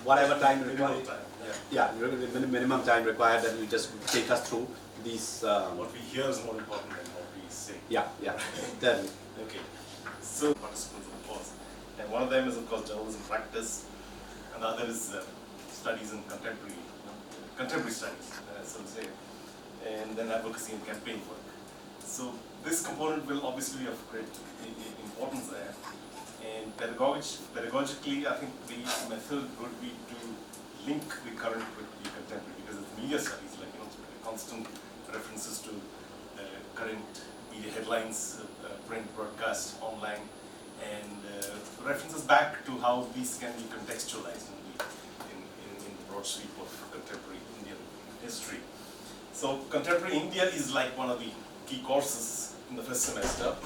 whatever time required. Minimum time, Yeah, minimum time required that you just take us through these. What we hear is more important than what we say. Yeah, definitely. Okay, so participants of course, and one of them is of course journalism practice, and the other is studies in contemporary studies, so to say, and then advocacy and campaign work. So this component will obviously be of great importance there, and pedagogically I think the method would be to link the current with the contemporary, because it's media studies, like constant references to current media headlines, print, broadcast, online, and references back to how these can be contextualized in the broad sweep of contemporary Indian history. So contemporary India is like one of the key courses in the first semester,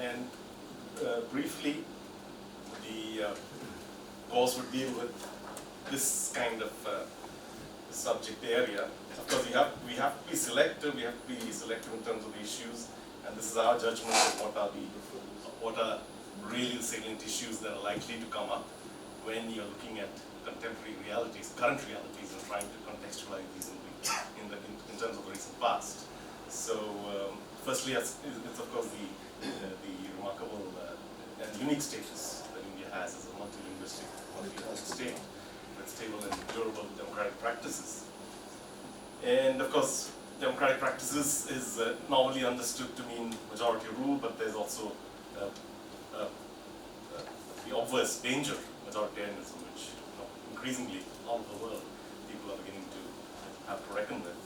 and briefly the course would deal with this kind of subject area. Of course, we have to be selective. We have to be selective in terms of the issues, and this is our judgment of what are really the salient issues that are likely to come up when you're looking at contemporary realities, current realities, and trying to contextualize these in terms of the recent past. So, firstly, it's of course the remarkable and unique status that India has as a multilinguistic state with stable and durable democratic practices. And of course, democratic practices is normally understood to mean majority rule, but there's also the obvious danger, majoritarianism, which increasingly all over the world people are beginning to have to reckon with.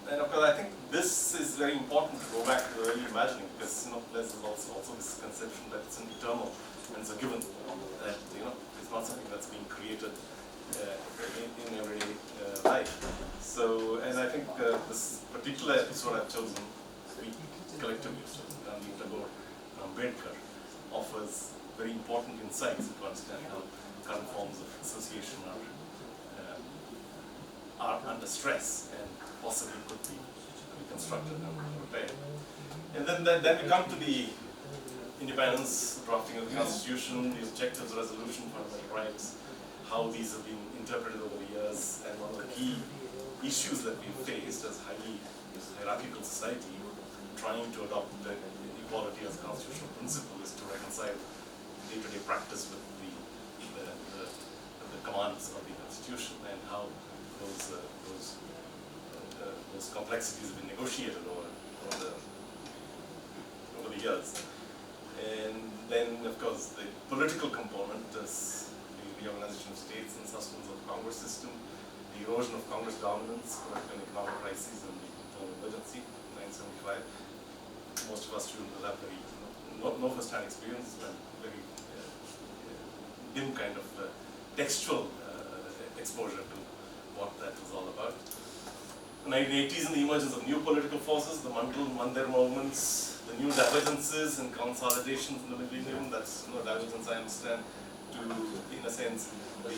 And of course, I think this is very important to go back to the early imagining, because there's also this conception that it's an eternal and it's a given, that it's not something that's being created in everyday life. So, and I think this particular episode I've chosen, Speak Collectively, Gandhi, Tagore, Ambedkar, offers very important insights to understand how current forms of association are under stress and possibly could be reconstructed and repaired. And then we come to the independence, drafting of the constitution, the objectives, resolution, fundamental rights, how these have been interpreted over the years, and one of the key issues that we've faced as highly hierarchical society, trying to adopt the equality as a constitutional principle, is to reconcile day-to-day practice with the commands of the constitution, and how those complexities have been negotiated over the years. And then, of course, the political component is the reorganization of states and sustenance of the Congress system, the erosion of Congress dominance, political and economic crises, and the internal emergency in 1975. Most of us students will have no first-hand experience, but very dim kind of textual exposure to what that was all about. The 1980s and the emergence of new political forces, the Mandal movements, the new divergences and consolidations in the millennium. That's divergence, I understand, to, in a sense, the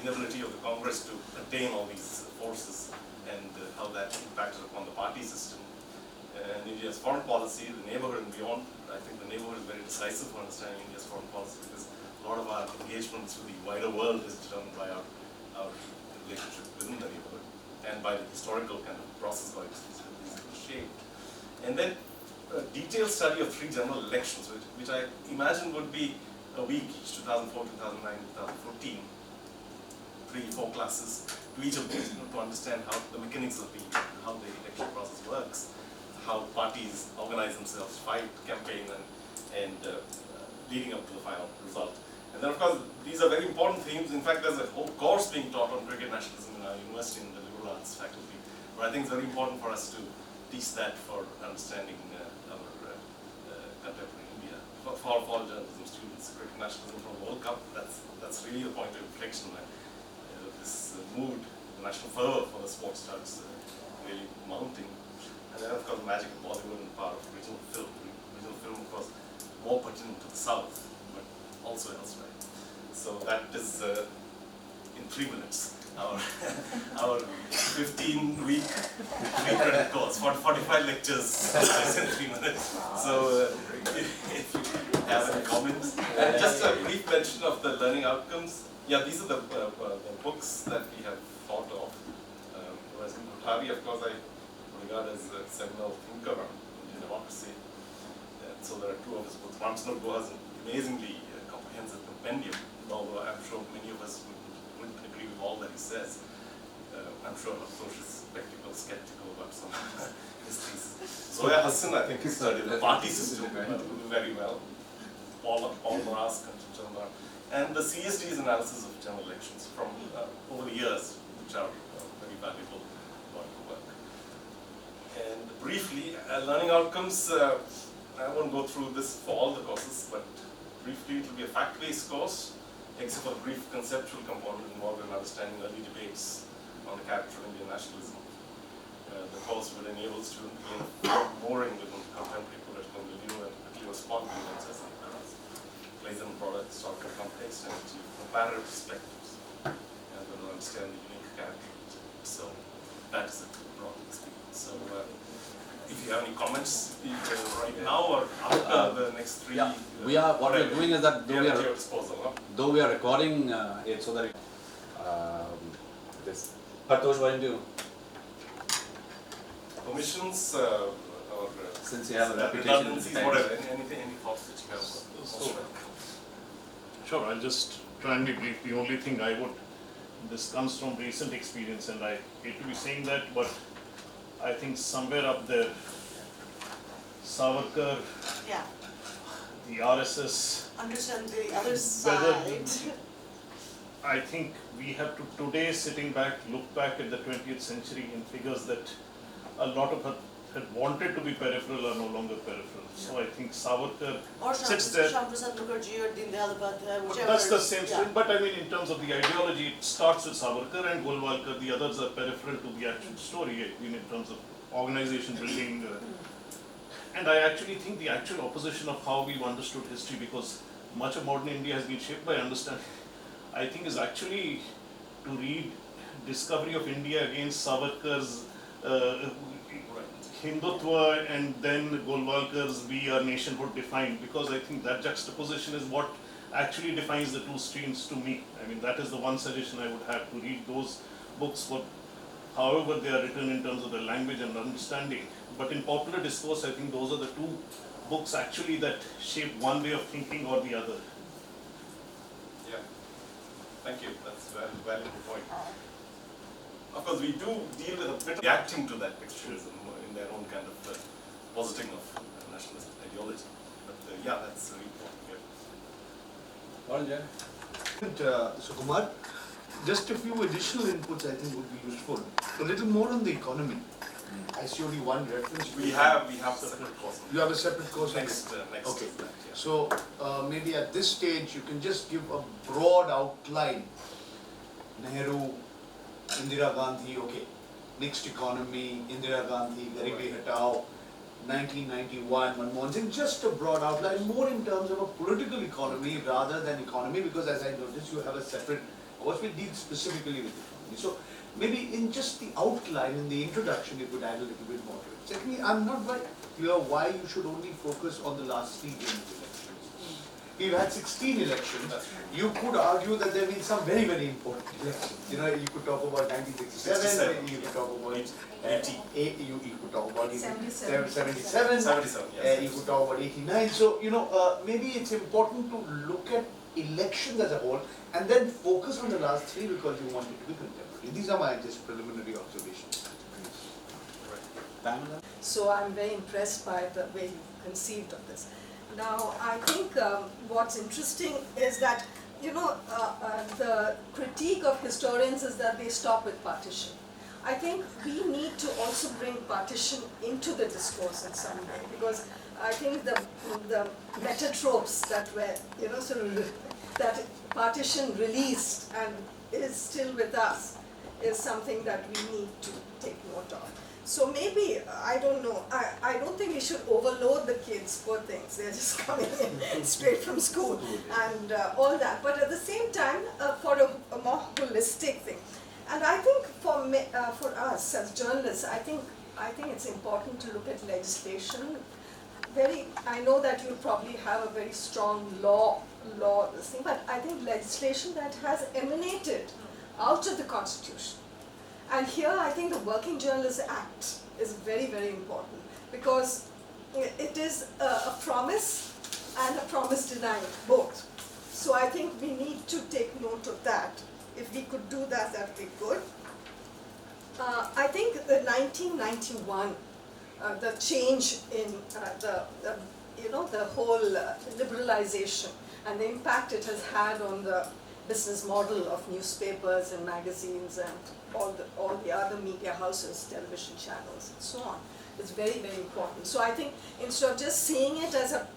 inability of the Congress to contain all these forces, and how that impacted upon the party system. And India's foreign policy, the neighborhood and beyond. I think the neighborhood is very decisive for understanding India's foreign policy, because a lot of our engagements with the wider world is determined by our relationship within the neighborhood, and by the historical kind of process by which these are shaped. And then a detailed study of 3 general elections, which I imagine would be a week each, 2004, 2009, 2014, 3-4 classes to each of these, to understand how the mechanics of how the election process works, how parties organize themselves, fight, campaign, and leading up to the final result. And then, of course, these are very important themes. In fact, there's a whole course being taught on cricket nationalism in our university, in the liberal arts faculty. But I think it's very important for us to teach that for understanding our contemporary India. For all journalism students, cricket nationalism from the World Cup, that's really the point of inflection. This mood, the national fervor for the sport starts really mounting. And then, of course, the magic of Bollywood and part of regional film. Regional film, of course, more pertinent to the south, but also elsewhere. So that is, in 3 minutes, our 15-week 3-credit course, 45 lectures in 3 minutes. So if you have any comments. And just a brief mention of the learning outcomes. Yeah, these are the books that we have thought of. Whereas Kothari, of course, I regard as a seminal thinker on Indian democracy. So there are two of his books. Ramsnath Guha is an amazingly comprehensive compendium, although I'm sure many of us wouldn't agree with all that he says. I'm sure Aftosh is skeptical about some his thesis. Zoya Hassan, I think, he studied the party system very well. Paul Morask and the CSD's analysis of general elections from over the years, which are very valuable work. And briefly, learning outcomes, I won't go through this for all the courses, but briefly it will be a fact-based course, except for a brief conceptual component involved in understanding early debates on the character of Indian nationalism. The course would enable students to gain more within contemporary political milieu and quickly respond to events as they occur, place them in broader historical context and to comparative perspectives, and to understand the unique character. So that is it, broadly speaking. So if you have any comments, either right now or after the next three. Yeah, we are. What we are doing is that though we are recording it so that this. Partosh, why don't you? Omissions or since you have a reputation, whatever. Any thoughts that you have? Sure, I'll just try and be brief. The only thing I would, this comes from recent experience, and I hate to be saying that, but I think somewhere up there, Savarkar, yeah, the RSS, understand the other side. I think we have to today, sitting back, look back at the 20th century and figures that a lot of us had wanted to be peripheral are no longer peripheral. So I think Savarkar or sits there. Shyam Mukherjee or Deen Dayal Upadhyay, whichever. That's the same story, but I mean in terms of the ideology, it starts with Savarkar and Golwalkar. The others are peripheral to the actual story, I mean in terms of organization building. And I actually think the actual opposition of how we've understood history, because much of modern India has been shaped by understanding, I think is actually to read Discovery of India against Savarkar's Hindutva and then Golwalkar's We Are Nationhood defined, because I think that juxtaposition is what actually defines the two streams to me. I mean, that is the one suggestion I would have, to read those books for however they are written in terms of the language and understanding. But in popular discourse, I think those are the two books actually that shape one way of thinking or the other. Yeah, thank you. That's a very valuable point. Of course, we do deal with a bit of reacting to that textualism in their own kind of positing of nationalist ideology. But yeah, that's very important. Sukumar, just a few additional inputs I think would be useful. A little more on the economy. I see only one reference. We have a separate course. You have a separate course. Next. Okay. Yeah. So maybe at this stage you can just give a broad outline. Nehru, Indira Gandhi, okay. Mixed economy, Indira Gandhi, Garibi Hatao, 1991, Manmohan Singh, just a broad outline, more in terms of a political economy rather than economy, because as I noticed you have a separate course which deals specifically with economy. So maybe in just the outline, in the introduction, you could add a little bit more to it. Secondly, I'm not very clear why you should only focus on the last 3 elections. We've had 16 elections. You could argue that there have been some very, very important elections. You know, you could talk about 1967, you could talk about 80, you could talk about 77, you could talk about 89. So, you know, maybe it's important to look at elections as a whole and then focus on the last 3 because you want it to be contemporary. These are my just preliminary observations. So I'm very impressed by the way you conceived of this. Now, I think what's interesting is that, you know, the critique of historians is that they stop with partition. I think we need to also bring partition into the discourse in some way, because I think the metatropes that were, you know, sort of that partition released and is still with us is something that we need to take note of. So maybe, I don't know, I don't think we should overload the kids, poor things, they're just coming in straight from school and all that. But at the same time, for a more holistic thing. And I think for us as journalists, I think it's important to look at legislation I know that you probably have a very strong law this thing, but I think legislation that has emanated out of the Constitution. And here I think the Working Journalists Act is very, very important, because it is a promise and a promise denial, both. So I think we need to take note of that. If we could do that, that would be good. I think the 1991, the change in the whole liberalization and the impact it has had on the business model of newspapers and magazines and all the other media houses, television channels and so on. It's very, very important. So I think instead of just seeing it as a,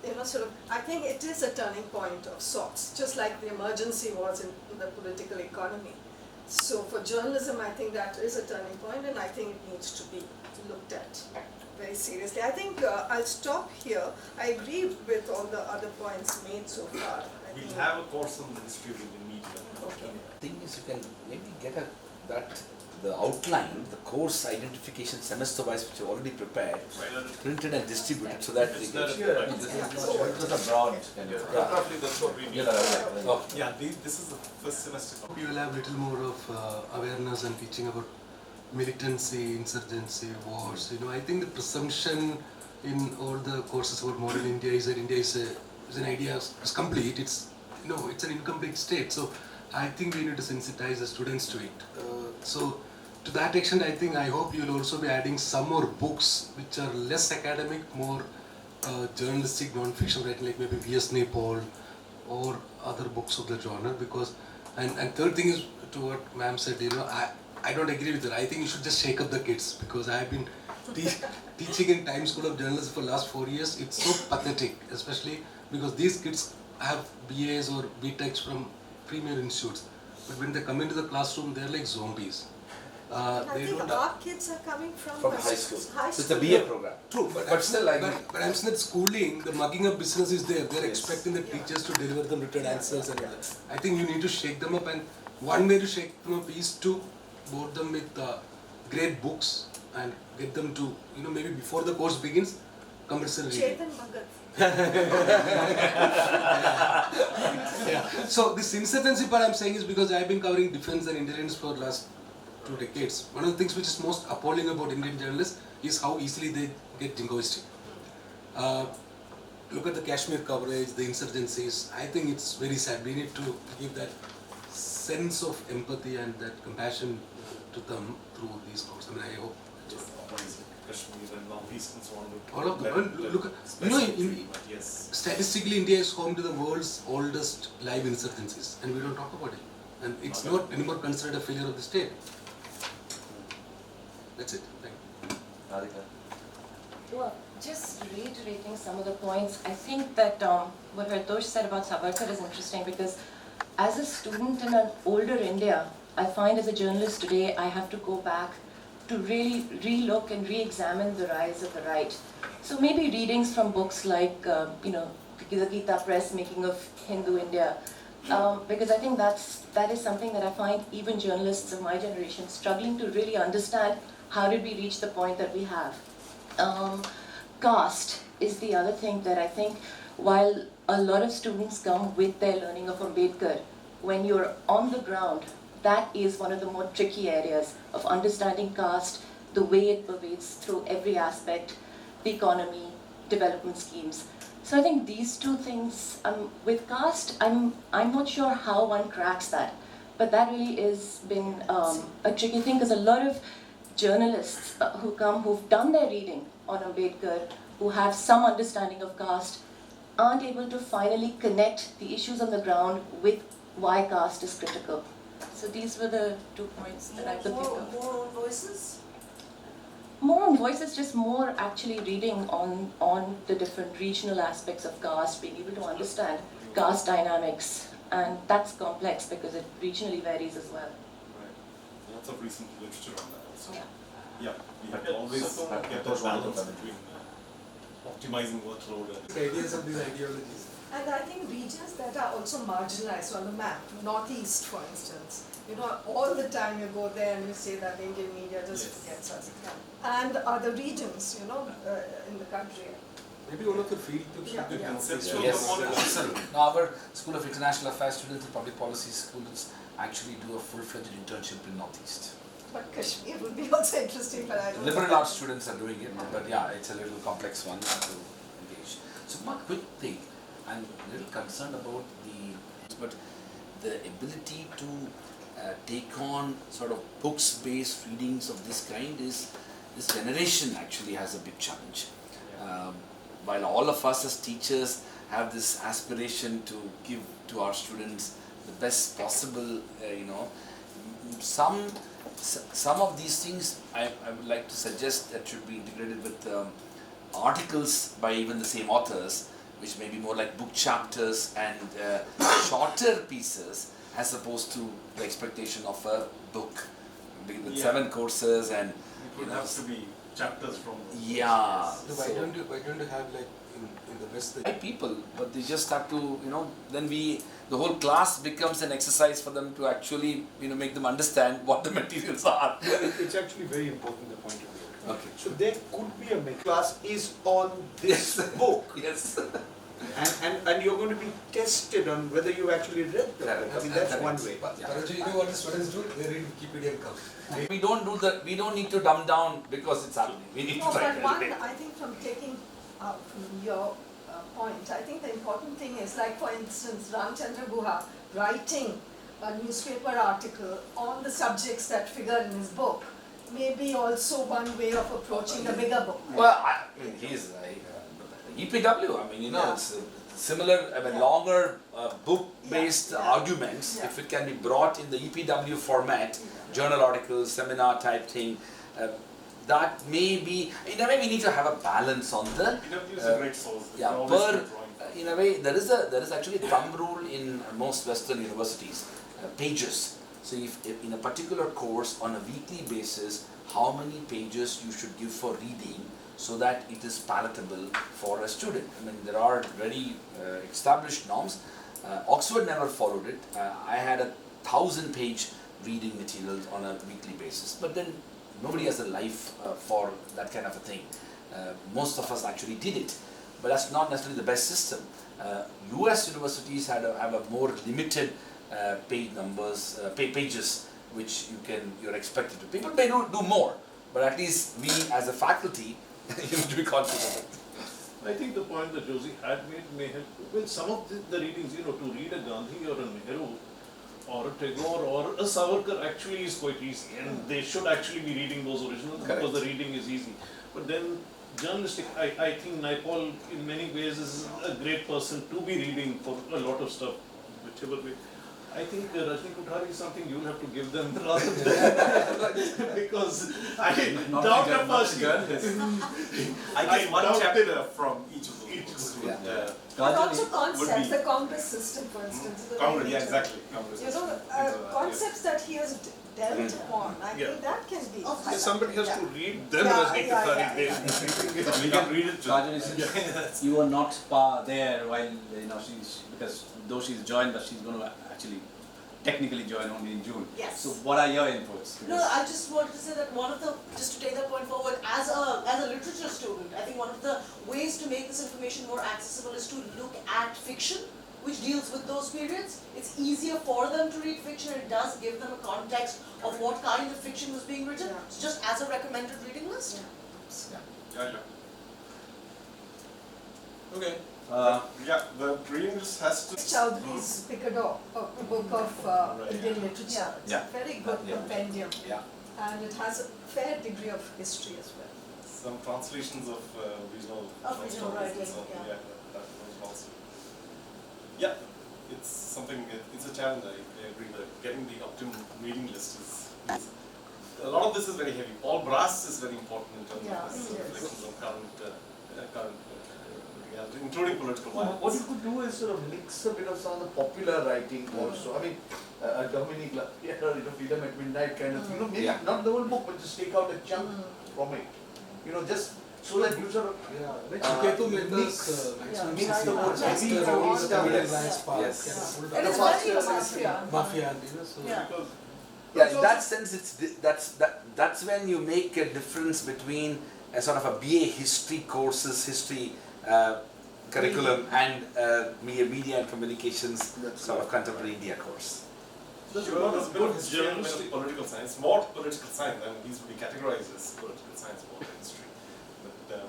I think it is a turning point of sorts, just like the emergency was in the political economy. So for journalism, I think that is a turning point, and I think it needs to be looked at very seriously. I think I'll stop here. I agree with all the other points made so far. We'll have a course on the history of Indian media. Okay. Thing is, you can maybe get the outline, the course identification semester-wise, which you already prepared, printed and distributed so that they get. It was a broad kind of. Roughly that's what we need. Okay. This is the first semester. We will have little more of awareness and teaching about militancy, insurgency, wars. I think the presumption in all the courses about modern India is that India is an idea is complete. It's it's an incomplete state. So I think we need to sensitize the students to it. So to that extent, I hope you will also be adding some more books which are less academic, more journalistic non-fiction writing, like maybe V.S. Naipaul or other books of the genre. Because and third thing is to what ma'am said. I don't agree with her. I think you should just shake up the kids, because I have been teaching in Times School of Journalism for the last 4 years. It's so pathetic, especially because these kids have BAs or BTechs from premier institutes, but when they come into the classroom, they're like zombies. I think our kids are coming from high school. High So it's a school. BA program. True, But still, but I'm saying that schooling, the mugging up business is there. They're expecting the teachers to deliver them written answers and all that. I think you need to shake them up, and one way to shake them up is to board them with great books and get them to, maybe before the course begins, commercial reading. Chetan Bhagat. So this insurgency part I'm saying is because I've been covering defense and intelligence for the last 2 decades. One of the things which is most appalling about Indian journalists is how easily they get jingoistic. Look at the Kashmir coverage, the insurgencies. I think it's very sad. We need to give that sense of empathy and that compassion to them through these courses. I hope. Kashmir and Northeast and so on. All of them. Look, Yes. statistically, India is home to the world's oldest live insurgencies, and we don't talk about it. And it's not anymore considered a failure of the state. That's it. Thank you. Radhika. Well, just reiterating some of the points, I think that what Hartosh said about Savarkar is interesting, because as a student in an older India, I find as a journalist today, I have to go back to really re-look and re-examine the rise of the right. So maybe readings from books like, the Gita Press Making of Hindu India, because I think that is something that I find even journalists of my generation struggling to really understand. How did we reach the point that we have? Caste is the other thing that I think, while a lot of students come with their learning of Ambedkar, when you're on the ground, that is one of the more tricky areas of understanding caste, the way it pervades through every aspect, the economy, development schemes. So I think these two things, with caste, I'm not sure how one cracks that, but that really has been a tricky thing, because a lot of journalists who've done their reading on Ambedkar, who have some understanding of caste, aren't able to finally connect the issues on the ground with why caste is critical. So these were the 2 points that I could think of. More on voices? More on voices, just more actually reading on the different regional aspects of caste, being able to understand caste dynamics, and that's complex because it regionally varies as well. Right. Lots of recent literature on that also. Yeah. We have to always get that balance between optimizing workload and Ideas of these ideologies. And I think regions that are also marginalized on the map, Northeast for instance, all the time you go there and you say that the Indian media just forgets us. And other regions, in the country. Maybe one of the field trips would be Conceptual Yes, component. absolutely. Now our School of International Affairs students and Public Policy students actually do a full-fledged internship in Northeast. But Kashmir would be also interesting, but I don't know. Liberal arts students are doing it, but yeah, it's a little complex one to engage. So one quick thing, I'm a little concerned about the ability to take on sort of books-based readings of this kind is, this generation actually has a big challenge. While all of us as teachers have this aspiration to give to our students the best possible, some of these things I would like to suggest that should be integrated with articles by even the same authors, which may be more like book chapters and shorter pieces as opposed to the expectation of a book with 7 courses and It would have to be chapters from. yeah. So why don't you have like in the West? Right people, but they just have to, then the whole class becomes an exercise for them to actually, make them understand what the materials are. It's actually very important, the point of view. Okay. So there could be a class is on this book, Yes. and you're going to be tested on whether you actually read the book. I mean, that's one way. But you know what the students do? They read Wikipedia and come. We don't need to dumb down because it's happening. We need No, to try but to one, elevate. I think from taking from your point, I think the important thing is, like for instance, Ramchandra Guha writing a newspaper article on the subjects that figure in his book may be also one way of approaching the bigger book. Well, he's EPW. Yeah. It's similar, longer book-based Yeah. arguments. Yeah. If it can be brought in the EPW format, journal articles, seminar type thing, that may be. In a way, we need to have a balance on the. PW is a great source. They Yeah, can always per, get drawing. in a way, there is actually a thumb rule in most Western universities, pages. So if in a particular course on a weekly basis, how many pages you should give for reading so that it is palatable for a student. There are very established norms. Oxford never followed it. I had 1,000-page reading materials on a weekly basis, but then nobody has a life for that kind of a thing. Most of us actually did it, but that's not necessarily the best system. US universities have a more limited page numbers, pages, which you're expected to. People may do more, but at least we as a faculty you need to be conscious of it. I think the point that Josie had made may help. Well, some of the readings, to read a Gandhi or a Nehru or a Tagore or a Savarkar actually is quite easy, and they should actually be reading those originals because the reading is easy. But then journalistic, I think Naipaul in many ways is a great person to be reading for a lot of stuff, whichever way. I think Rajni Kothari is something you'll have to give them rather than because I doubt if I get one chapter from each of those. But also concepts, the Congress system, for instance. Congress, yeah, exactly. Concepts that he has dealt upon. I think that can be. if somebody has to read them Yeah, Rajni yeah, Kothari, yeah, We can read it to Rajan, you were not there while she's, because though she's joined, but she's going to actually technically join only in June. Yes. So what are your inputs? No, I just wanted to say that just to take that point forward, as a literature student, I think one of the ways to make this information more accessible is to look at fiction, which deals with those periods. It's easier for them to read fiction, and it does give them a context of what kind of fiction was being written, so just as a recommended reading list. Okay. The reading list has to. Chowdhury's Picador, a book of Indian literature. It's Yeah. a very good compendium. Yeah. And it has a fair degree of history as well. Some translations of regional Regional stories and writing, so on. yeah. That was also. Yeah, it's something. It's a challenge. I agree that getting the optimum reading list is a lot of this is very heavy. Paul Brass is very important in terms of his reflections on current reality, including political violence. What you could do is sort of mix a bit of some of the popular writing also. I mean, Dominic Lapierre, Freedom at Midnight kind of thing. Maybe not the whole book, but just take out a chunk from it. Just so that you sort of Ketu Menda's mix the words. Yes, Maybe the the whole stuff. Yes. It is very mafia. Mafia and so. Yeah. Yeah, in that sense, that's when you make a difference between a sort of a BA history courses, history curriculum and media and communications sort of contemporary India course. There's a Sure, lot there's of a bit of good history and a bit journalistic. of political science, more political science. I mean, these would be categorized as political science, more than history. But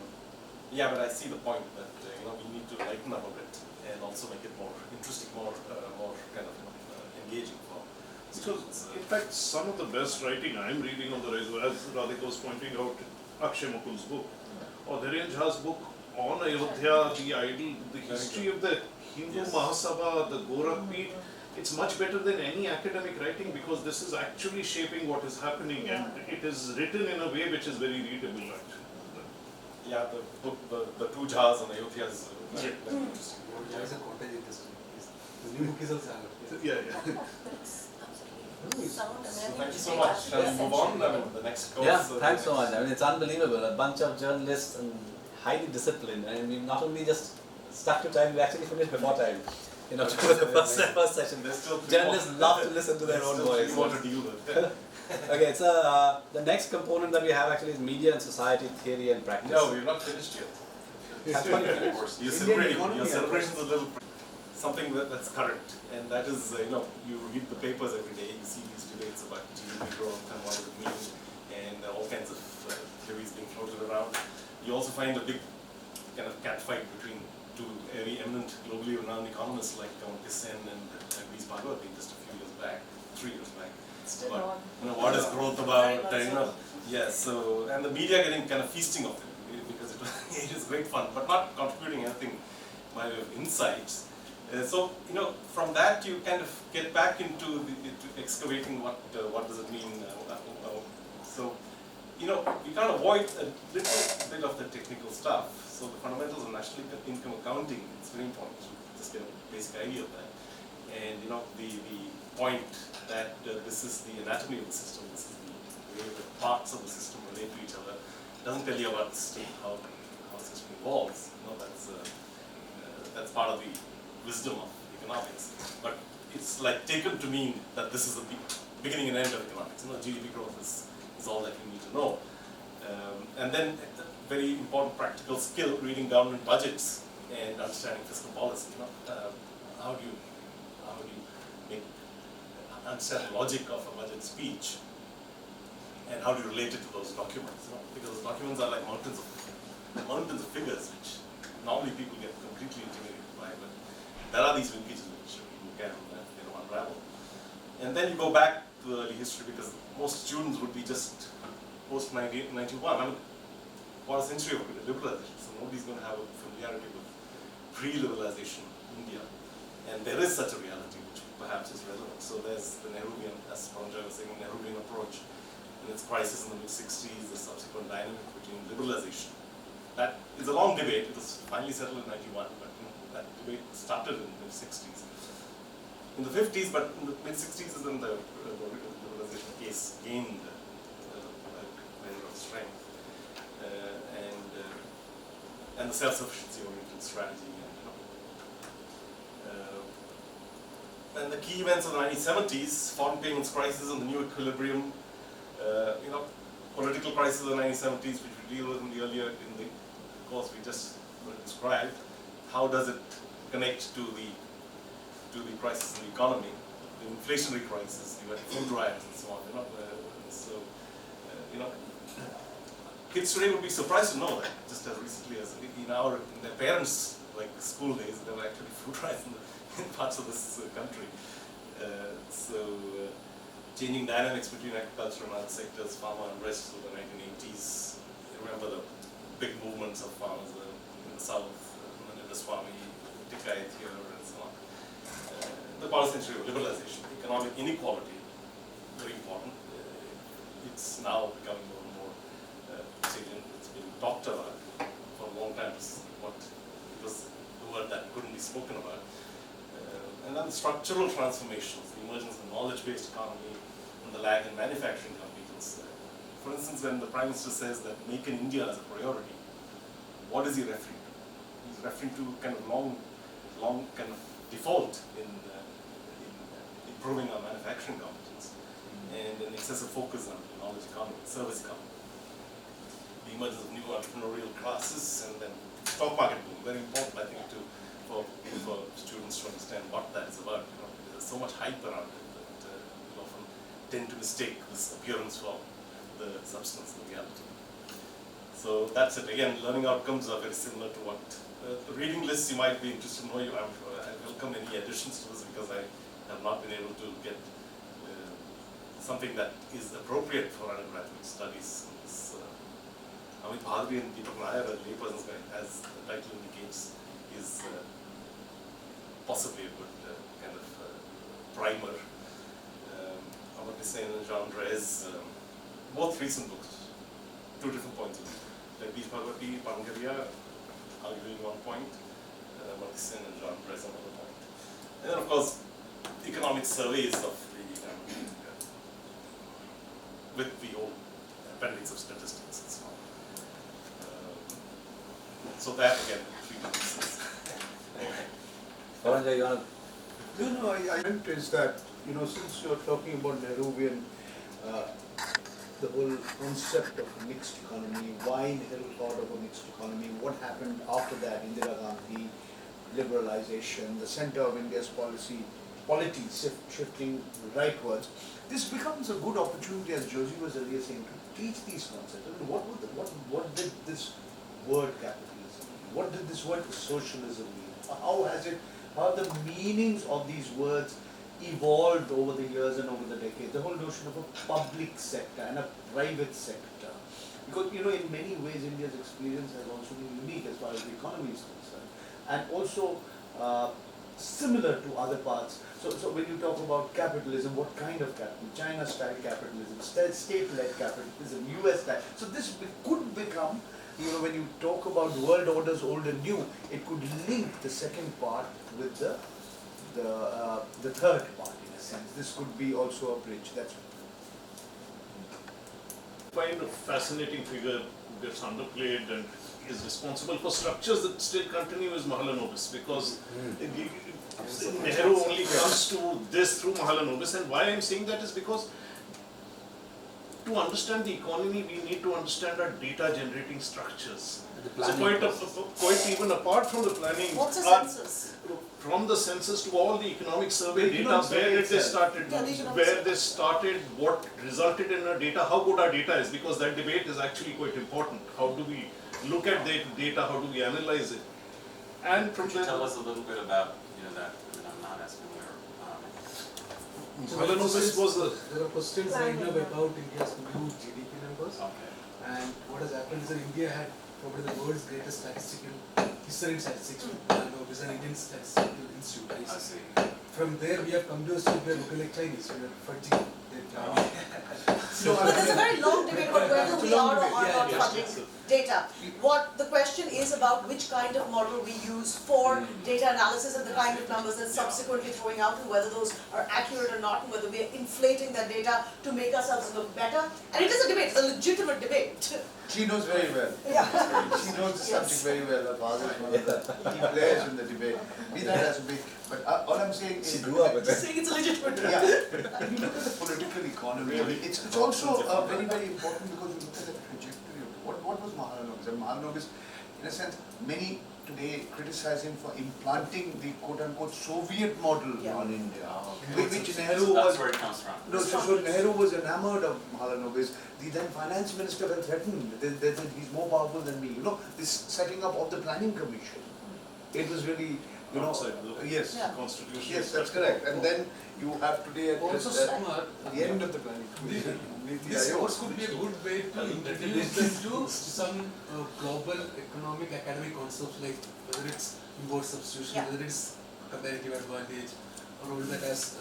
yeah, but I see the point that we need to lighten up a bit and also make it more interesting, more kind of engaging for Because students. in fact, some of the best writing I'm reading on the rise, as Radhika was pointing out, Akshay Mukul's book, or Dhiren Jha's book on Ayodhya, the idol, the history of the Hindu Yes. Mahasabha, the Gorakpeeth. It's much better than any academic writing because this is actually shaping what is happening and it is written in a way which is very readable actually. Yeah, the book, the two jars on Ayodhya is very interesting. There is a cottage industry. The new book is also out. Yeah, yeah. So thank you so much. Shall we move on? I mean, the next course. Yeah, thanks so much. I mean, it's unbelievable. A bunch of journalists and highly disciplined. I mean, we've not only just stuck to time, we actually finished before time. To the first session. There's still three Journalists more. love to listen to their There's own still three voice. more to deal with. Okay, so the next component that we have actually is media and society theory and practice. No, we're not finished yet. That's funny, of course. You're Indian celebrating. economy, Your of celebration is a little something that's current, and that is you read the papers every day. You see these debates about GDP growth and what does it mean, and all kinds of theories being floated around. You also find a big kind of catfight between two very eminent, globally renowned economists like Kissen and Jagdish Bhagwati just a few years back, 3 years back. Still But, on. what is growth Very about? much so. Yeah, so, and the media getting kind of feasting of it because it is great fun, but not contributing anything by way of insights. So, from that you kind of get back into excavating what does it mean. So, you can't avoid a little bit of the technical stuff. So the fundamentals of national income accounting, it's very important to just get a basic idea of that. And the point that this is the anatomy of the system, this is the way the parts of the system relate to each other, doesn't tell you about the system, how the system evolves. That's part of the wisdom of economics. But it's like taken to mean that this is the beginning and end of economics. GDP growth is all that you need to know. And then a very important practical skill, reading government budgets and understanding fiscal policy. How do you understand the logic of a budget speech, and how do you relate it to those documents? Because those documents are like mountains of figures, which normally people get completely intimidated by. But there are these linkages which you can unravel. And then you go back to early history, because most students would be just post 1991. I mean, what a century of liberalization. So nobody's going to have a familiarity with pre-liberalization India. And there is such a reality which perhaps is relevant. So there's the Nehruvian, as Pankaj was saying, Nehruvian approach and its crisis in the mid-60s, the subsequent dynamic between liberalization. That is a long debate. It was finally settled in 91, but that debate started in the mid-60s. In the 50s, but in the mid-60s is when the liberalization case gained a measure of strength. And the self-sufficiency oriented strategy. And the key events of the 1970s, foreign payments crisis and the new equilibrium, political crisis of the 1970s, which we deal with in the earlier in the course we just described. How does it connect to the crisis in the economy, the inflationary crisis, the food riots, and so on. Kids today would be surprised to know that just as recently as in their parents' school days, there were actually food riots in parts of this country. Changing dynamics between agriculture and other sectors, farmer unrest of the 1980s. You remember the big movements of farmers in the south, Swami, Tikait here, and so on. The power century of liberalization, economic inequality, very important. It's now becoming more and more salient. It's been talked about for a long time. It was the word that couldn't be spoken about. And then the structural transformations, the emergence of the knowledge-based economy, and the lag in manufacturing competence. For instance, when the Prime Minister says that Make in India is a priority, what is he referring to? He's referring to kind of long kind of default in improving our manufacturing competence, and an excessive focus on the knowledge economy, service economy. The emergence of new entrepreneurial classes, and then stock market boom, very important, I think, for students to understand what that is about. There's so much hype around it that we often tend to mistake this appearance for the substance, the reality. So that's it. Again, learning outcomes are very similar to what the reading list you might be interested in. I welcome any additions to this because I have not been able to get something that is appropriate for undergraduate studies. Amit Bhadri and Deepak Nair, a layperson's guide, as the title indicates, is possibly a good kind of primer. Amartya Sen and Jean Drèze, both recent books, two different points of view. Jagdish Bhagwati, Pangaria, arguing one point, Amartya Sen and Jean Drèze another point. And then of course, economic surveys of the, with the old appendix of statistics and so on. So that again, three pieces. Varanja, you want No, I meant is that, since you're talking about Nehruvian, the whole concept of a mixed economy, why Nehru thought of a mixed economy, what happened after that, Indira Gandhi, liberalization, the center of India's polity shifting rightwards, this becomes a good opportunity, as Josie was earlier saying, to teach these concepts. I mean, what did this word capitalism mean? What did this word socialism mean? How have the meanings of these words evolved over the years and over the decades? The whole notion of a public sector and a private sector. Because, in many ways, India's experience has also been unique as far as the economy is concerned. And also, similar to other parts. So when you talk about capitalism, what kind of capitalism? China-style capitalism, state-led capitalism, US-style. So this could become, when you talk about world orders old and new, it could link the second part with the third part in a sense. This could be also a bridge. That's Find a fascinating figure who gets underplayed and is responsible for structures that still continue is Mahalanobis, because Nehru only comes to this through Mahalanobis. And why I'm saying that is because to understand the economy, we need to understand our data generating structures. So quite even apart from the planning, What's a census? from the census to all the economic survey data, where did they started, what resulted in our data, how good our data is, because that debate is actually quite important. How do we look at the data, how do we analyze it? And from Could you tell us a little bit about that? I'm not as familiar. Mahalanobis was the There are questions right now about India's new GDP numbers. Okay. And what has happened is that India had probably the world's greatest statistical history statistics. Mahalanobis, an Indian statistical institute. I see. From there we have come to a state where looking like Chinese. We are fudging their But there's a very long debate about whether we are or are not funding data. What the question is about which kind of model we use for data analysis and the kind of numbers that's subsequently throwing out, and whether those are accurate or not, and whether we are inflating that data to make ourselves look better. And it is a debate, it's a legitimate debate. She knows very well. Yeah. She knows the subject very well. Her father is one of the key players in the debate. Be that as it may. But all I'm saying is, She grew up with Just saying it's a legitimate debate. yeah, if you look at the political economy, it's also very, very important because you look at the trajectory of what was Mahalanobis. And Mahalanobis, in a sense, many today criticize him for implanting the quote-unquote Soviet model on India, which Nehru That's was. where it comes from. No, so Nehru was enamored of Mahalanobis. The then finance minister had threatened that he's more powerful than me. This setting up of the planning commission. It was really, outside yes, Yeah. constitution. yes, that's correct. And then you have today at Also smart. the end of the planning commission. This course could be a good way to introduce them to some global economic academic concepts like whether it's import substitution, whether it's comparative advantage, or all that as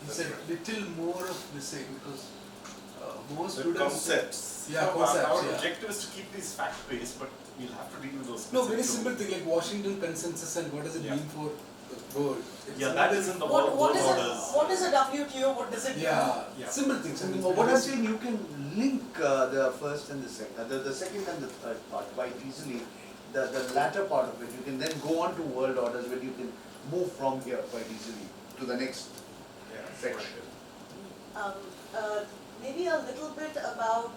it's a little more of the same because most The students. concepts. Yeah, Our concepts. Yeah. objective is to keep these fact-based, but we'll have to deal with those. No, very concepts. simple thing like Washington Consensus and what does it mean for the world. It's Yeah, not that that- is in the What world is orders. what is a WTO? What does it do? Yeah, simple things. I mean, What I'm saying, you can link the first and the second, the second and the third part quite easily. The latter part of it, you can then go on to world orders where you can move from here quite easily to the next section. maybe a little bit about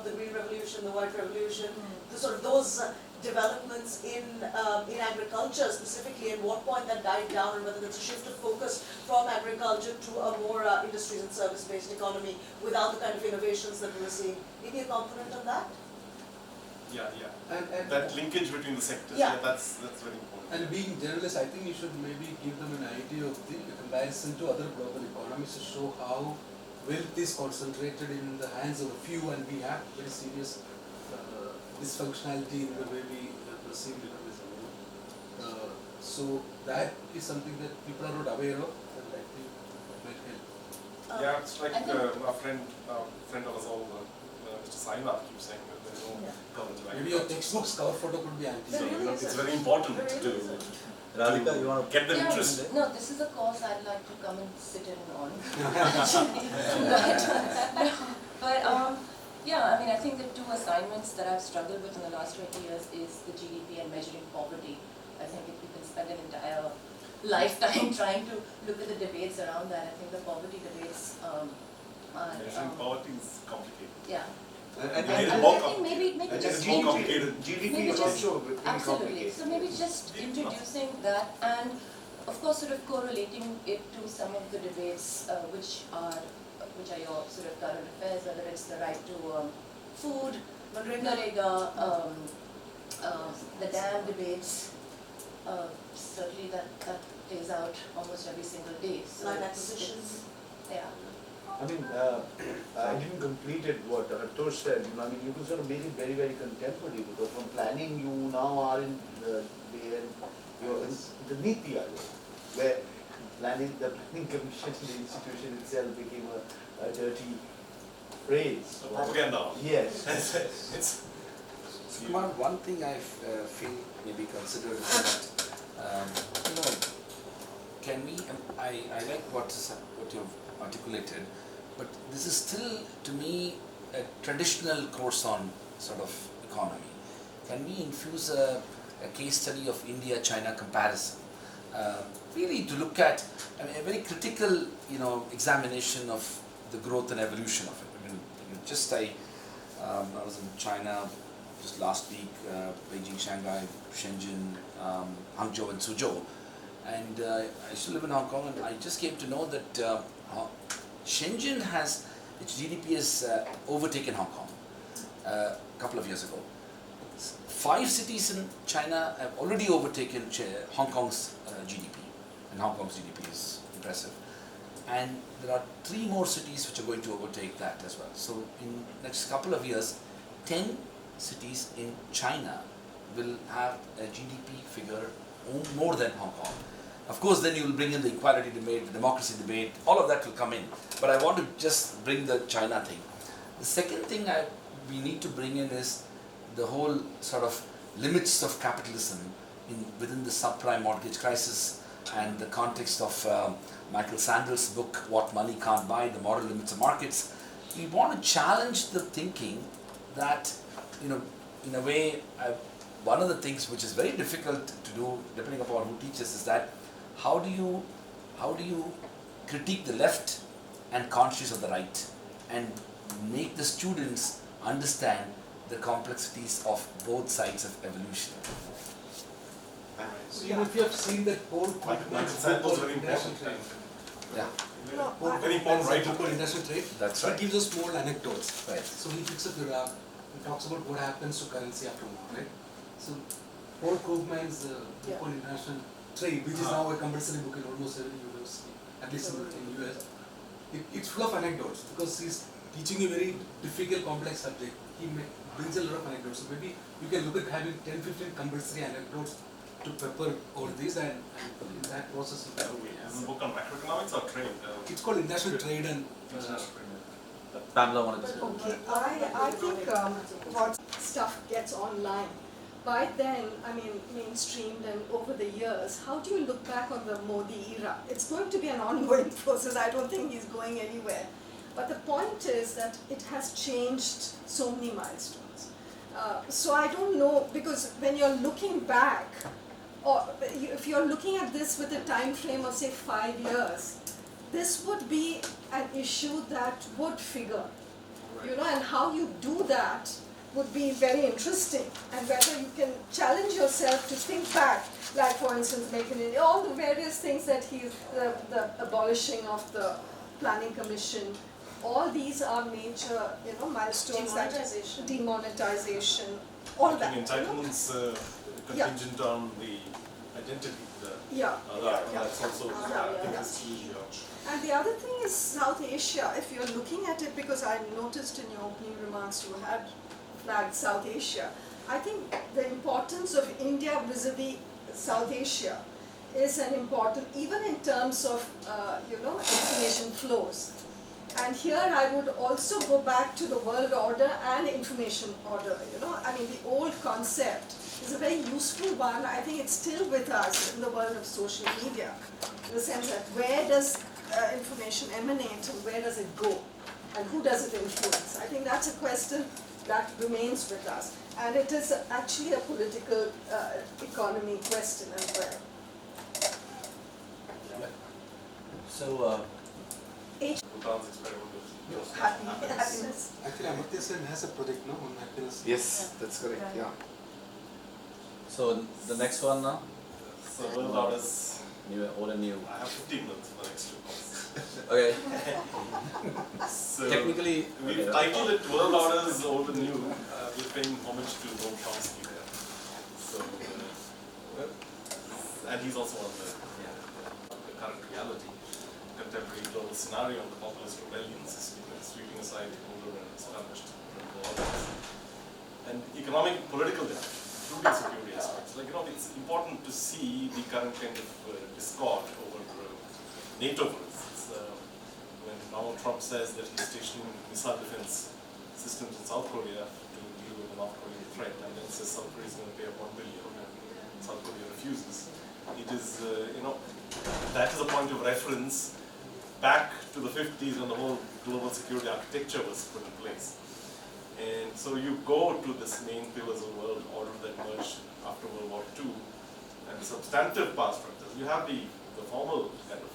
the Green Revolution, the White Revolution, the sort of those developments in agriculture specifically, and what point that died down, and whether there's a shift of focus from agriculture to a more industries and service-based economy without the kind of innovations that we were seeing. Maybe a component on that? Yeah, yeah. And That linkage between the sectors, Yeah. that's very important. And being generalist, I think you should maybe give them an idea of the comparison to other global economies to show how wealth is concentrated in the hands of a few, and we have very serious dysfunctionality in the way we perceive liberalism. So that is something that people are not aware of, and I think might help. Yeah, it's like I think- a friend of us all, Mr. Sainath, keeps saying that there is no coverage of Maybe your textbook's cover photo could be anti. There really is It's a- very important there really to is a- Radhika, you want to get them Yeah, interested. no, this is a course I'd like to come and sit in on. But yeah, I mean, I think the two assignments that I've struggled with in the last 20 years is the GDP and measuring poverty. I think if we can spend an entire lifetime trying to look at the debates around that, I think the poverty debates are, Measuring poverty is complicated. yeah. And Made it I more think maybe and just It's more complicated. GDP Maybe is just- also very absolutely. complicated. So maybe just introducing that, and of course sort of correlating it to some of the debates which are your sort of current affairs, whether it's the right to food, Manrega, the dam debates. Certainly that plays out almost every single day. So Land it's- acquisitions. Yeah. I mean, I didn't complete it what Hatosh said, you know, I mean, you can sort of make it very, very contemporary, because from planning you now are in you're in the Niti Aayog, where the planning commission, the institution itself became a dirty phrase. So propaganda. Yes. It's So, Kumar, one thing I feel maybe considered is that, you know, can we, I like what you've articulated, but this is still, to me, a traditional course on sort of economy. Can we infuse a case study of India-China comparison? Really to look at, I mean, a very critical, you know, examination of the growth and evolution of it. I mean, I was in China just last week, Beijing, Shanghai, Shenzhen, Hangzhou and Suzhou. And I used to live in Hong Kong, and I just came to know that Shenzhen has, its GDP has overtaken Hong Kong a couple of years ago. 5 cities in China have already overtaken Hong Kong's GDP, and Hong Kong's GDP is impressive. And there are 3 more cities which are going to overtake that as well. So in next couple of years, 10 cities in China will have a GDP figure more than Hong Kong. Of course, then you will bring in the equality debate, the democracy debate, all of that will come in. But I want to just bring the China thing. The second thing we need to bring in is the whole sort of limits of capitalism within the subprime mortgage crisis, and the context of Michael Sandel's book, What Money Can't Buy, The Moral Limits of Markets. We want to challenge the thinking that, you know, in a way, one of the things which is very difficult to do, depending upon who teaches, is that how do you critique the left and conscious of the right, and make the students understand the complexities of both sides of evolution. So even if you have seen that whole Michael Sandel was very international important. trade, Yeah, Very important, right? book on international trade, that's he right. gives us small anecdotes. Right. So he picks up the graph, he talks about what happens to currency after war, right? So Paul Krugman's book on international trade, which is now a compulsory book in almost every university, at least in US, it's full of anecdotes, because he's teaching a very difficult, complex subject. He brings a lot of anecdotes. So maybe you can look at having 10-15 compulsory anecdotes to pepper all this, and in that process you can Is this a book on macroeconomics or trade? It's called international trade and International trade. Pamela wanted to say. Okay, I think what stuff gets online, by then, I mean, mainstreamed and over the years, how do you look back on the Modi era? It's going to be an ongoing process. I don't think he's going anywhere. But the point is that it has changed so many milestones. So I don't know, because when you're looking back, or if you're looking at this with a time frame of say 5 years, this would be an issue that would figure, you know, and how you do that would be very interesting, and whether you can challenge yourself to think back, like for instance, all the various things that the abolishing of the planning commission, all these are major, you know, milestones. Demonetization. Demonetization, all that. Making entitlements contingent on the identity. That's also, I think, is key. And the other thing is South Asia. If you're looking at it, because I noticed in your opening remarks you had flagged South Asia. I think the importance of India vis-a-vis South Asia is an important, even in terms of you know, information flows. And here I would also go back to the world order and information order. You know, I mean, the old concept is a very useful one. I think it's still with us in the world of social media, in the sense that where does information emanate and where does it go, and who does it influence? I think that's a question that remains with us, and it is actually a political economy question as well. So, Bhutan's experiment with Happiness. Actually, Amartya Sen has a project now on happiness. Yes, that's correct. Yeah. so the next one now, So world orders, new, old and new. I have 15 minutes for the next 2 calls. Okay. So Technically, we've titled it World Orders Old and New. We're paying homage to Noam Chomsky there. So, and he's also on the current reality, contemporary global scenario on the populist rebellion system, sweeping aside older and established orders. And economic and political damage, including security aspects. Like, you know, it's important to see the current kind of discord over NATO, for instance. When Donald Trump says that he's stationing missile defense systems in South Korea to deal with the North Korean threat, and then says South Korea is going to pay up $1 billion, and South Korea refuses. It is, you know, that is a point of reference back to the 50s when the whole global security architecture was put in place. And so you go to this main pillars of world order that emerged after World War II, and substantive power structures. You have the formal kind of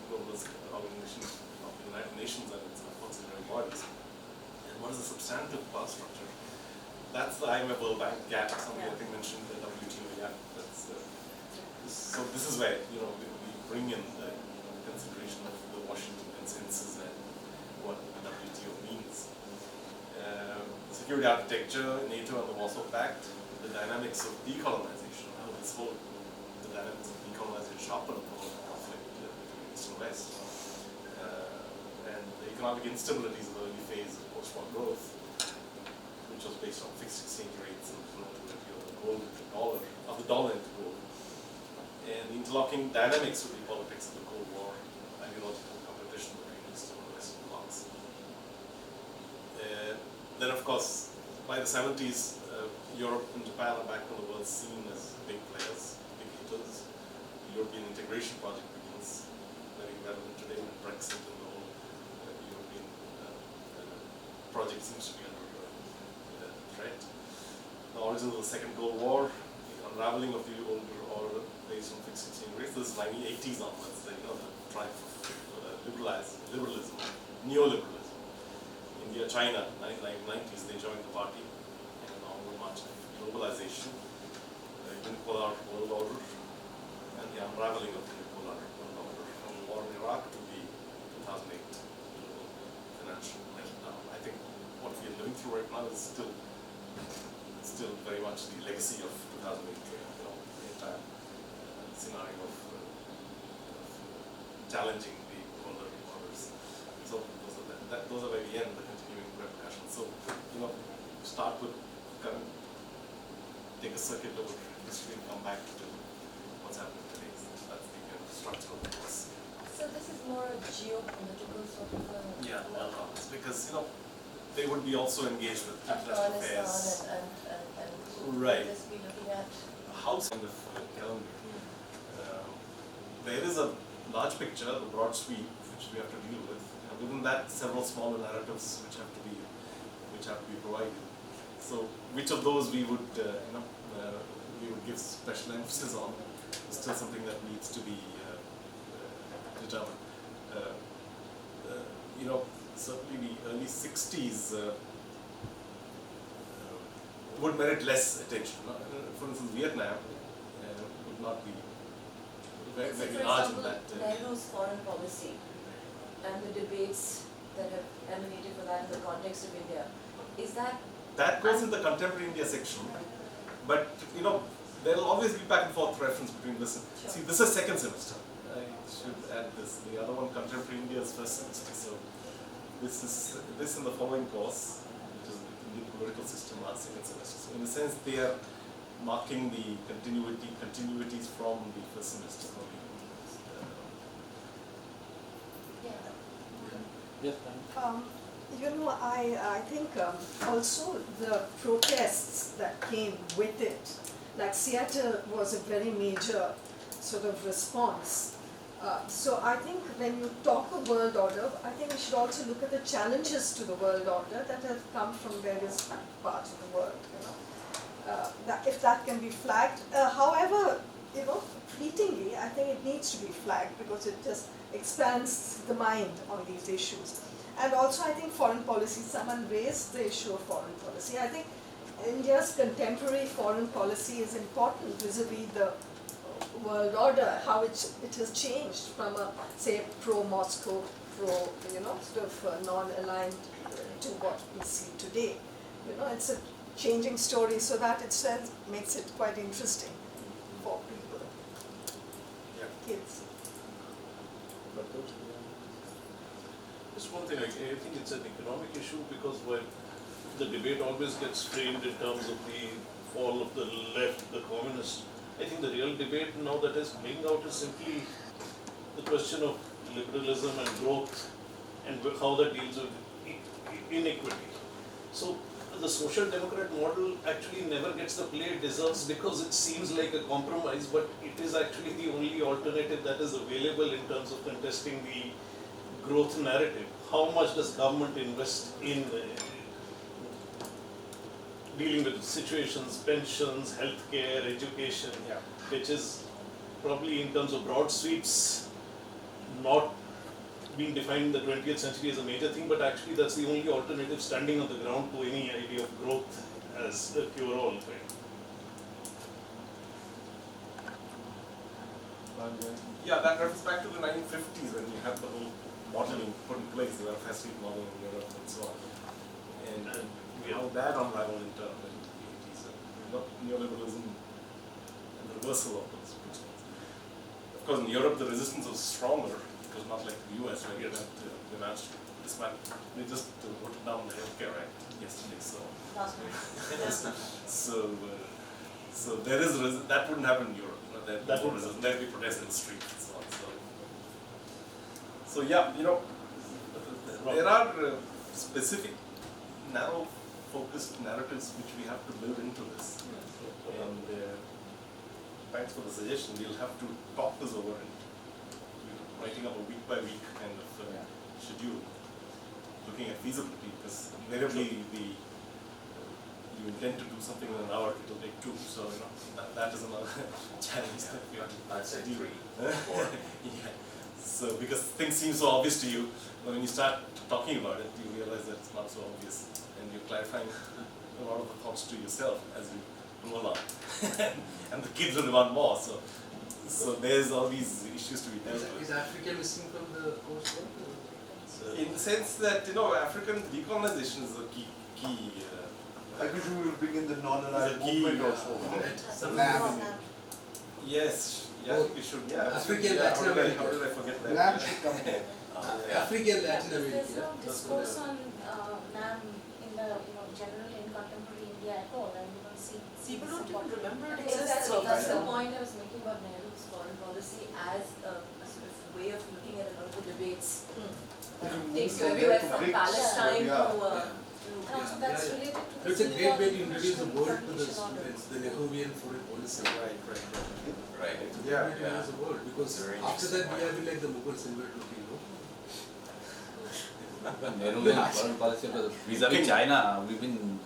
global organization of the United Nations and its constitutional bodies. And what is the substantive power structure? That's the IMF World Bank gap, something I think mentioned, the WTO gap. That's, so this is where, you know, we bring in the consideration of the Washington Consensus and what the WTO means. Security architecture, NATO and the Warsaw Pact, the dynamics of decolonization, how this whole, the dynamics of decolonization sharpen the whole conflict between East and West. And the economic instabilities of the early phase of post-war growth, which was based on fixed exchange rates and volatility of the gold into dollar, of the dollar into gold. And the interlocking dynamics of the politics of the Cold War, ideological competition between Eastern and Western blocs. Then, of course, by the 70s, Europe and Japan are back on the world scene as big players, big hitters. The European integration project begins, very relevant today with Brexit and the whole European project seems to be under threat. The origins of the Second World War, the unraveling of the older order based on fixed exchange rates. This is 1980s onwards, you know, the triumph of liberalism, neoliberalism. India, China, 1990s, they joined the party in an onward march of globalization, the unipolar world order, and the unraveling of the unipolar world order from the war in Iraq to the 2008 global financial meltdown. I think what we are living through right now is still very much the legacy of 2008, you know, the entire scenario of challenging the older orders. So those are very end, the continuing repercussions. So, you know, start with current, take a circuit over history and come back to what's happening today. So that's the kind of structure of the course. So this is more a geopolitical sort of Yeah, because, you know, they would be also engaged with international affairs. and Right. just be looking at House kind of calendar. There is a large picture, the broad sweep, which we have to deal with. Within that, several smaller narratives which have to be provided. So, which of those we would, we would give special emphasis on is still something that needs to be determined. you know, certainly the early 60s would merit less attention. For instance, Vietnam would not be very, So very for large in example, that. Nehru's foreign policy and the debates that have emanated from that in the context of India, is that That goes in the contemporary India section, but you know, there will always be back and forth reference between this. Sure. See, this is second semester. I should add this. The other one, contemporary India, is first semester. So this in the following course, which is the Indian political system, are second semester. So in a sense, they are marking the continuities from the first semester. Yes, You know, I think also the protests that came with it, like Seattle was a very major sort of response. So I think when you talk of world order, I think we should also look at the challenges to the world order that have come from various parts of the world, you know. If that can be flagged. However, you know, fleetingly, I think it needs to be flagged because it just expands the mind on these issues. And also I think foreign policy, someone raised the issue of foreign policy. I think India's contemporary foreign policy is important vis-a-vis the world order, how it has changed from a, say, pro-Moscow, you know, sort of non-aligned to what we see today. You know, it's a changing story, so that itself makes it quite interesting for people, kids. Just one thing, I think it's an economic issue because when the debate always gets framed in terms of the fall of the left, the communists, I think the real debate now that is playing out is simply the question of liberalism and growth and how that deals with inequity. So the social democrat model actually never gets the play it deserves because it seems like a compromise, but it is actually the only alternative that is available in terms of contesting the growth narrative. How much does government invest in dealing with situations, pensions, healthcare, education, which is probably in terms of broad sweeps not being defined in the 20th century as a major thing, but actually that's the only alternative standing on the ground to any idea of growth as a cure-all. Yeah, that refers back to the 1950s when you had the whole modeling put in place, the welfare state model in Europe and so on. And how that unraveled in terms of the 80s. Neoliberalism and the reversal of those principles. Of course, in Europe, the resistance was stronger. It was not like the US where they managed to dismantle. They just voted down the Healthcare Act yesterday. So, so there is that wouldn't happen in Europe. That would resist. There'd be protests in the street and so on. So yeah, you know, there are specific, narrow, focused narratives which we have to build into this. And thanks for the suggestion. We'll have to talk this over and writing up a week by week kind of schedule, looking at feasibility, because invariably you intend to do something in an hour, it will take 2. So you know that is another challenge that we have to. I'd say 3, 4. Yeah. So because things seem so obvious to you, but when you start talking about it, you realize that it's not so obvious, and you're clarifying a lot of the thoughts to yourself as you go along, and the kids will demand more. So there's all these issues to be dealt with. Is Africa missing from the course? In the sense that African decolonization is a key. I presume we will bring in the non-aligned key, movement also. NAM. Yes, yeah, we should. Yeah, African yeah, Latin America. How did I forget that? NAM should come here. African Latin There's America. no discourse on NAM in the general in contemporary India at all, and you don't see People don't even remember it Exactly, exists. that's the point I was making about Nehru's foreign policy as a sort of way of looking at a lot of the debates. Takes you everywhere from Palestine to and also that's related to the It's a great way to Singapore introduce the world to the Constitution order. students, the Nehruvian foreign policy. Right. It's a great way to introduce the world because Very after that we interesting have been like the Mughals inward looking, no? Nehruvian foreign policy vis-a-vis China, we've been,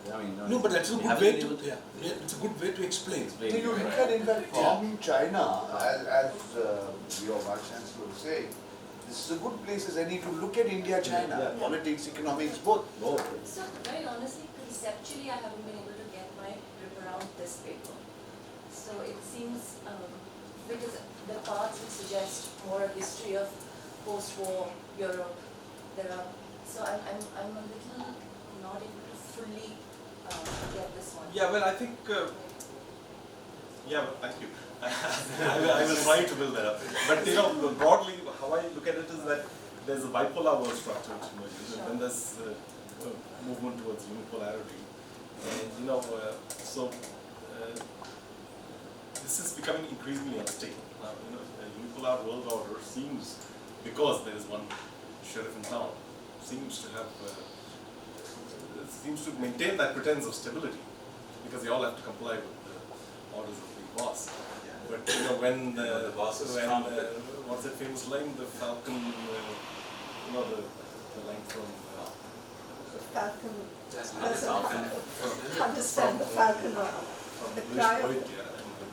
No, but that's a we good haven't way been to, able to it's a good way to explain. explain You it. look at in fact forming China, as your Vice Chancellor was saying, This is a good place as any to look at India, China, politics, economics, both. So very honestly, conceptually, I haven't been able to get my grip around this paper. So it seems, because the parts would suggest more a history of post-war Europe. So I'm a little not able to fully get this one. Yeah, well, I think, yeah, well, thank you. I will try to build that up. But you know, broadly, how I look at it is that there's a bipolar world structure which emerges, and then there's a movement towards unipolarity. And you know, this is becoming increasingly unstable. Now, you know, a unipolar world order seems, because there is one sheriff in town, seems to maintain that pretense of stability, because they all have to comply with the orders of the boss. But you know, when the boss is what's that famous line? The falcon, you know, the line from Falcon. Yes, Falcon. Understand the falcon. from The English cry of- poet,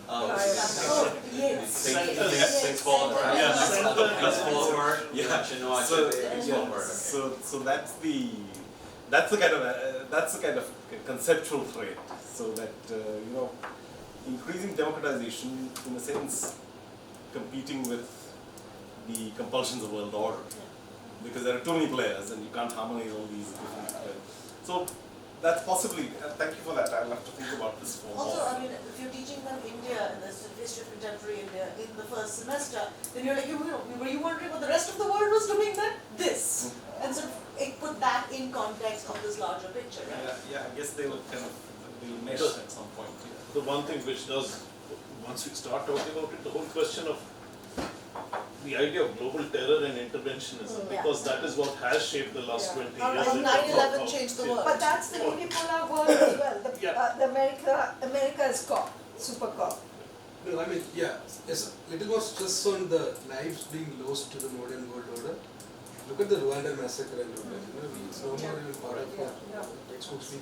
Oh, yes. Six forward. Yeah, Plus forward. Yeah. So that's the kind of conceptual thread. So that you know, increasing democratization, in a sense, competing with the compulsions of world order, because there are too many players and you can't harmonize all these different players. So that's possibly, thank you for that, I'll have to think about this for Also, more. I mean, if you're teaching them India and the history of contemporary India in the first semester, then you're like, were you wondering what the rest of the world was doing then? This. And sort of put that in context of this larger picture, right? Yeah, I guess they will mesh at some point. The one thing which does, once we start talking about it, the whole question of the idea of global terror and interventionism, because that is what has shaped the last 20 years. And 9/11 changed the world. But that's the unipolar world as well. The America is cop, super cop. No, I mean, yeah, there's a little more stress on the lives being lost to the modern world order. Look at the Rwanda massacre and all that. You know, it's no more even part of textbooks.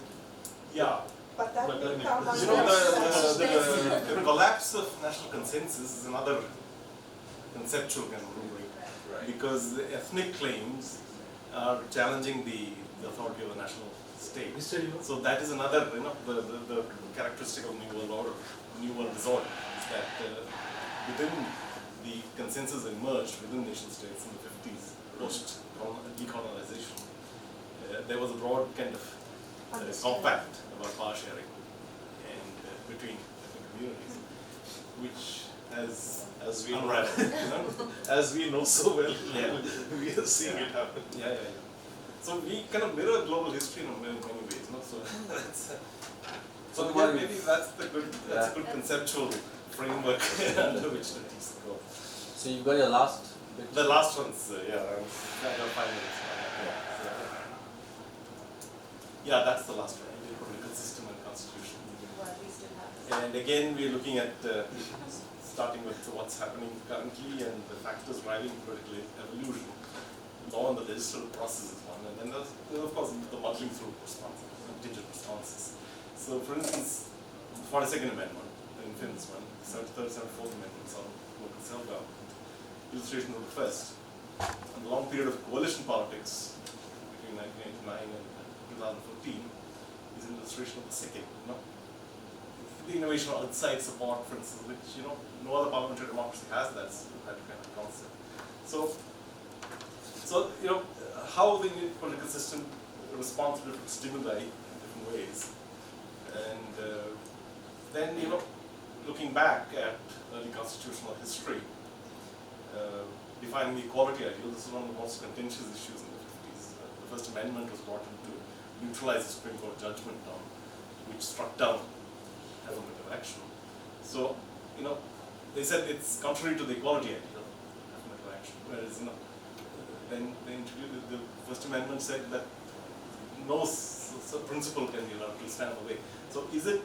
Yeah. But that But will then- come You know, under the collapse of national consensus is another conceptual kind of rubric, because the ethnic claims are challenging the authority of the national state. So that is another, you know, the characteristic of New World Order, New World disorder, is that within the consensus emerged within nation states in the 50s, post decolonization, there was a broad kind of compact about power sharing and between ethnic communities, which has as we know, unraveled. You know? as we know so well, Yeah. we are seeing it happen. Yeah. So we kind of mirror global history in many ways, no? So so yeah, maybe that's a good conceptual framework under which to teach the goal. So you've got your last bit. The last one's I got 5 minutes. Yeah, that's the last one. Indian political system and constitution. Well, at least it happens. And again, we're looking at starting with what's happening currently and the factors driving political evolution. Law and the legislative process is one, and then there's of course the muddling through responses, contingent responses. So, for instance, the 42nd Amendment, the infamous one, 73rd, 74th Amendments on local self-government, illustration of the first, and the long period of coalition politics between 1999 and 2014 is an illustration of the second. You know? The innovation of outside support, for instance, which no other parliamentary democracy has that kind of concept. So how the Indian political system responds to different stimuli in different ways, and then looking back at early constitutional history, defining the equality ideal. This is one of the most contentious issues in the 50s. The First Amendment was brought in to neutralize the Supreme Court judgment on which struck down affirmative action. So, they said it's contrary to the equality ideal, affirmative action, whereas, then they introduced, the First Amendment said that no principle can be allowed to stand in the way. So is it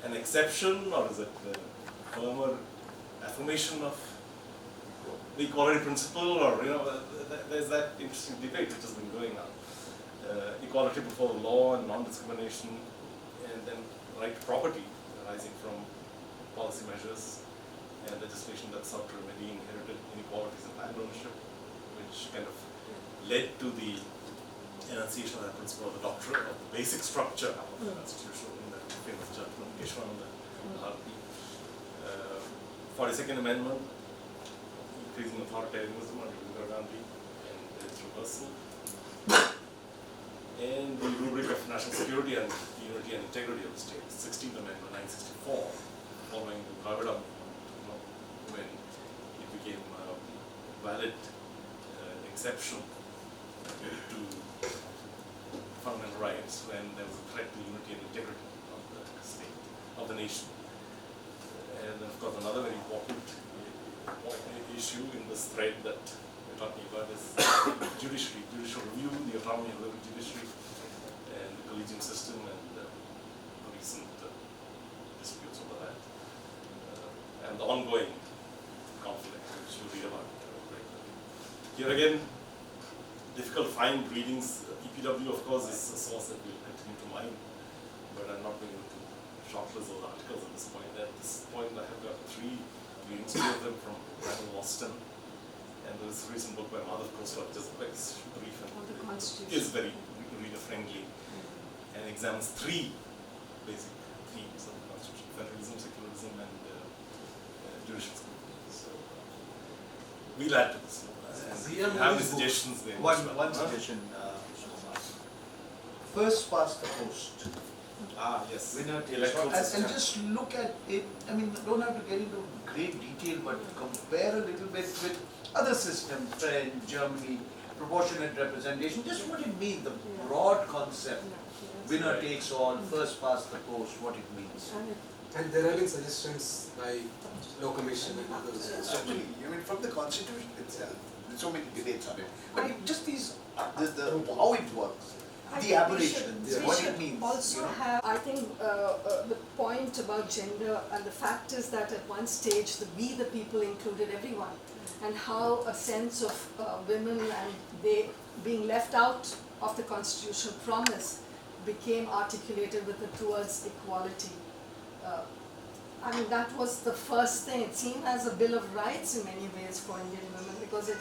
an exception, or is it a firmer affirmation of the equality principle, or, there's that interesting debate which has been going on. Equality before the law and non-discrimination, and then right to property arising from policy measures and legislation that sought to remedy inherited inequalities in land ownership, which kind of led to the enunciation of that principle of the doctrine of the basic structure of the Constitution in the famous judgment Keshwananda Bharati. 42nd Amendment, increasing authoritarianism under Indira Gandhi and its reversal. And the rubric of national security and the unity and integrity of the state, 16th Amendment, 1964, following the Dravida movement, when it became a valid exception to fundamental rights when there was a threat to unity and integrity of the state, of the nation. And then, of course, another very important issue in this thread that we're talking about is judiciary, judicial review, the autonomy of the judiciary, and the collegium system, and the recent disputes over that, and the ongoing conflict, which you'll read about regularly. Here again, difficult to find readings. EPW, of course, is a source that we'll continue to mine, but I'm not going to shortlist those articles at this point. At this point, I have got 3 readings, 2 of them from Randall Austin, and there's a recent book by Madhav Khosla, which is very brief and is very reader-friendly, and examines 3 basic themes of the Constitution: federalism, secularism, and judicial scrutiny. So we'll add to this. And if you have any suggestions, then One suggestion. First past the post. Yes. Winner takes Electoral all. And system. just look at it. I mean, don't have to get into great detail, but compare a little bit with other systems, French, Germany, proportionate representation, just what it means, the broad concept. Winner takes all, first past the post, what it means. And there have been suggestions by Law Commission and others. Actually, I mean, from the Constitution itself, there's so many debates on it. But just these, how it works, the aberrations, what it means. Also have, I think, the point about gender, and the fact is that at one stage we the people included everyone, and how a sense of women and they being left out of the constitutional promise became articulated with it towards equality. I mean, that was the first thing. It seemed as a Bill of Rights in many ways for Indian women, because it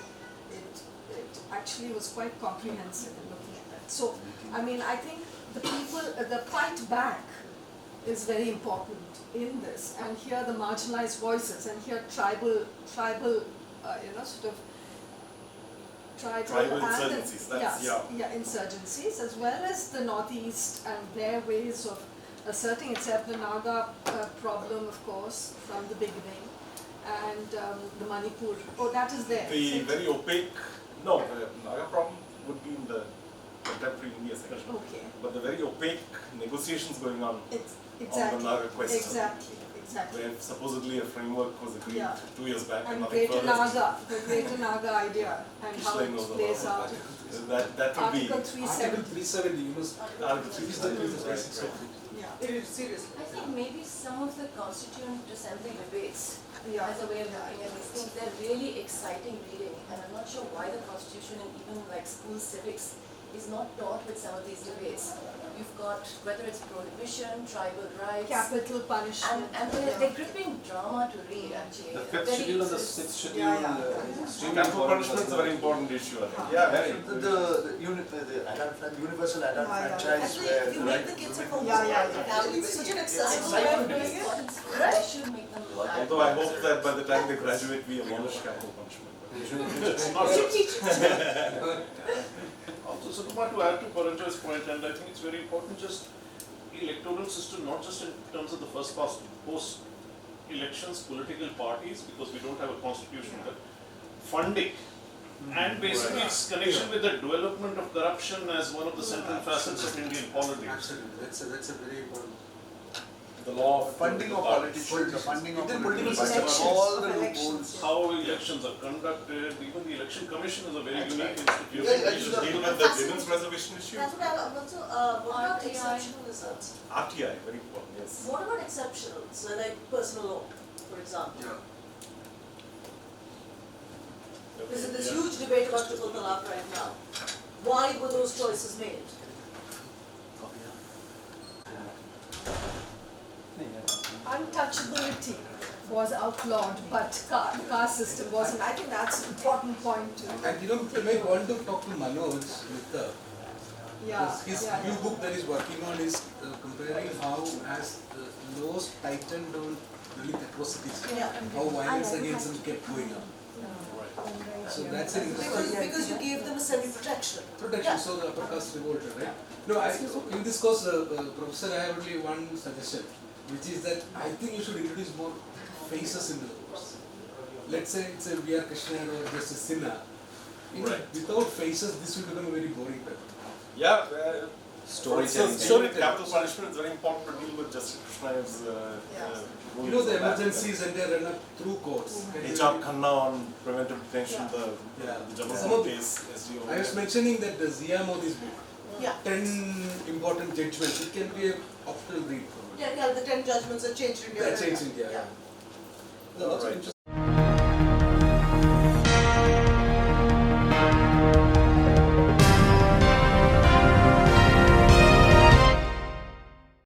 actually was quite comprehensive in looking at that. So, I mean, I think the people, the fight back is very important in this, and here the marginalized voices, and here tribal, sort of tribal insurgencies. That's, insurgencies, as well as the Northeast and their ways of asserting itself. The Naga problem, of course, from the beginning, and the Manipur. Oh, that is there. The very opaque, no, the Naga problem would be in the contemporary India section. Okay. But the very opaque negotiations going on Exactly. on the Naga question. Exactly. Where supposedly a framework was agreed 2 years back And nothing Greater further. Naga, the Greater Naga idea, and how it plays out. That would be Article 370. 370, you must. Article 370. Yeah. Seriously. I think maybe some of the Constituent Assembly debates, Yeah. as a way of looking at these things, they're really exciting reading, and I'm not sure why the Constitution and even like school civics is not taught with some of these debates. You've got whether it's prohibition, tribal rights, Capital punishment. and they're gripping drama to read actually. The 5th Very schedule and the serious. 6th schedule. Capital punishment is a very important issue, I think. Yeah, the universal adult franchise where If you make the kids a focus it's such an accessible Right. way of doing it. I should make them Although I hope that by the time they graduate, we abolish capital punishment. Also, Sukumar, to add to Paranjoy's point, and I think it's very important, just electoral system, not just in terms of the first past post elections, political parties, because we don't have a constitution, but funding. And basically its connection with the development of corruption as one of the central facets of Indian politics. Absolutely, that's a very important. The law of funding of politicians, the funding of political parties, Elections. all the loopholes. How elections are conducted, even the election commission is a very unique institution. Yeah, We should deal with the women's reservation issue. That's what I'm also, what about exceptionalisms? RTI, very important, yes. What about exceptionals, like personal law, for example? There's this huge debate about triple talaq right now. Why were those choices made? Untouchability. was outlawed, but the caste system wasn't. I think that's an important point to. And you may want to talk to Manoj with the his new book that he's working on is comparing how as laws tightened on delicate atrocities, how violence against them kept going up. So that's an interesting. Because you gave them a semi-protection. Protection, so the upper caste revolted, right? No, in this course, Professor, I have only one suggestion, which is that I think you should introduce more faces into the course. Let's say it's a V.R. Krishnan or just a Sinha. Without faces, this will become a very boring paper. Yeah, storytelling. Capital punishment is very important to deal with Justice Krishna's the emergencies and they run up through courts. H.R. Khanna on preventive detention, the Jabalpur case, SDO. I was mentioning that the Zia Modi's book, 10 important judgments, it can be an optional read. The 10 judgments that changed India. That changed India, Right.